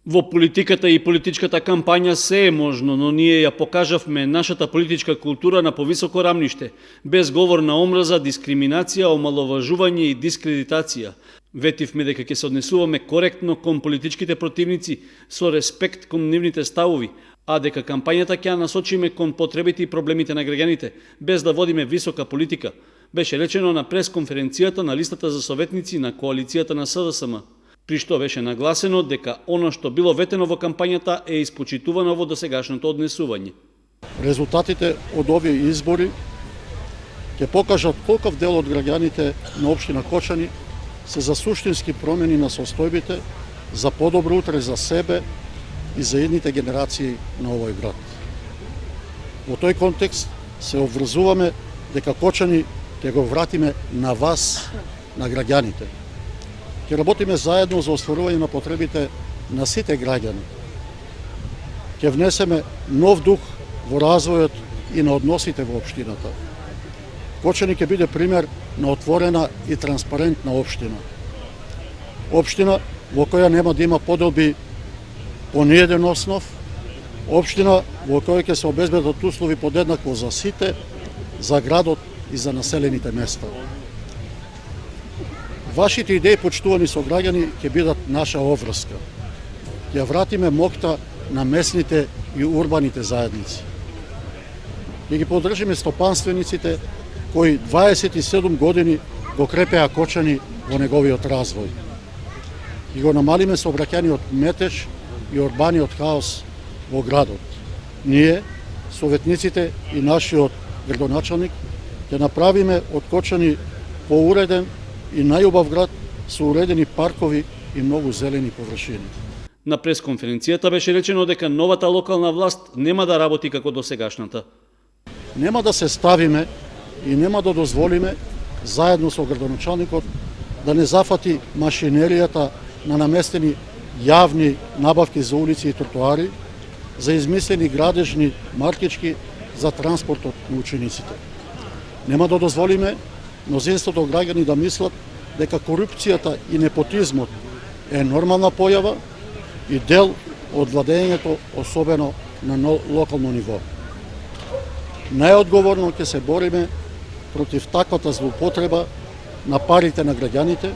Во политиката и политичката кампања се е можно, но ние ја покажавме нашата политичка култура на повисоко рамниште, без говор на омраза, дискриминација, омаловажување и дискредитација. Ветивме дека ќе се однесуваме коректно кон политичките противници, со респект кон нивните ставови, а дека кампањата ќе ја насочиме кон потребите и проблемите на граѓаните, без да водиме висока политика, беше речено на пресконференцијата на листата за советници на коалицијата на СДСМ, при што беше нагласено дека оно што било ветено во кампањата е испочитувано во досегашното однесување. Резултатите од овие избори ќе покажат колков дел од граѓаните на општина Кочани се за суштински промени на состојбите, за подобро утре за себе и за едните генерации на овој град. Во тој контекст се обврзуваме дека Кочани ќе го вратиме на вас, на граѓаните. Ќе работиме заедно за остварување на потребите на сите граѓани. Ќе внесеме нов дух во развојот и на односите во општината. Кочани ќе биде пример на отворена и транспарентна општина. Општина во која нема да има поделби по ниеден основ, општина во која ќе се обезбедат услови подеднакво за сите, за градот и за населените места. Вашите идеи, почитувани сограѓани, ќе бидат наша обврска. Ќе вратиме моќта на местните и урбаните заедници. Ќе ги поддржиме стопанствениците кои 27 години го крепеа Кочани во неговиот развој. И го намалиме сообраќајниот метеж и урбаниот хаос во градот. Ние, советниците и нашиот градоначалник, ќе направиме од Кочани поуреден и најубав град со уредени паркови и многу зелени површини. На пресконференцијата беше речено дека новата локална власт нема да работи како досегашната. Нема да се ставиме и нема да дозволиме, заедно со градоначалникот, да не зафати машинеријата на наместени јавни набавки за улици и тротоари, за измислени градежни маркички за транспортот на учениците. Нема да дозволиме мнозинството граѓани да мислат дека корупцијата и непотизмот е нормална појава и дел од владењето, особено на локално ниво. Најодговорно ќе се бориме против таквата злоупотреба на парите на граѓаните,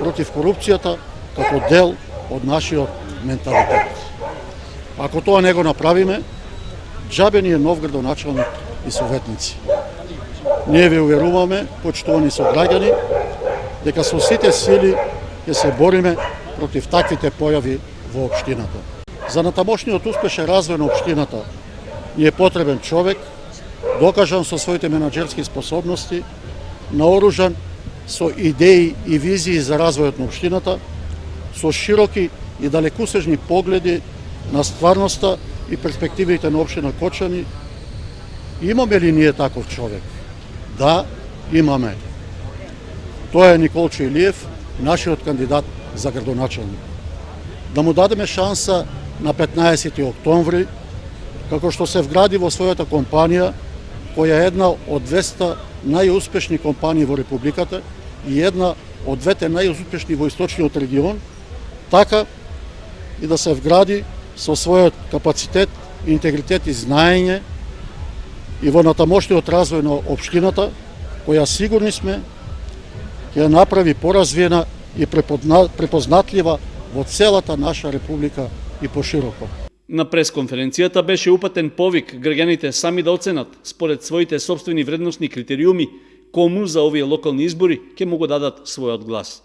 против корупцијата како дел од нашиот менталитет. Ако тоа не го направиме, џабе ни е нов градоначалник и советници. Ние ви уверуваме, почитувани сограѓани, дека со сите сили ќе се бориме против таквите појави во општината. За натамошниот успешен развој на општината ни е потребен човек, докажан со своите менаџерски способности, наоружан со идеи и визии за развојот на општината, со широки и далекусежни погледи на стварноста и перспективите на општина Кочани. Имаме ли ние таков човек? Да, имаме. Тоа е Николчо Илиев, нашиот кандидат за градоначалник. Да му дадеме шанса на 15 октомври, како што се вгради во својата компанија, која е една од 200 најуспешни компании во Републиката и една од двете најуспешни во источниот регион, така и да се вгради со својот капацитет, интегритет и знаење и во натамошниот развој на општината, која сигурни сме ќе ја направи поразвиена и препознатлива во целата наша република и пошироко. На пресконференцијата беше упатен повик граѓаните сами да оценат, според своите собствени вредносни критериуми, кому за овие локални избори ќе му го дадат својот глас.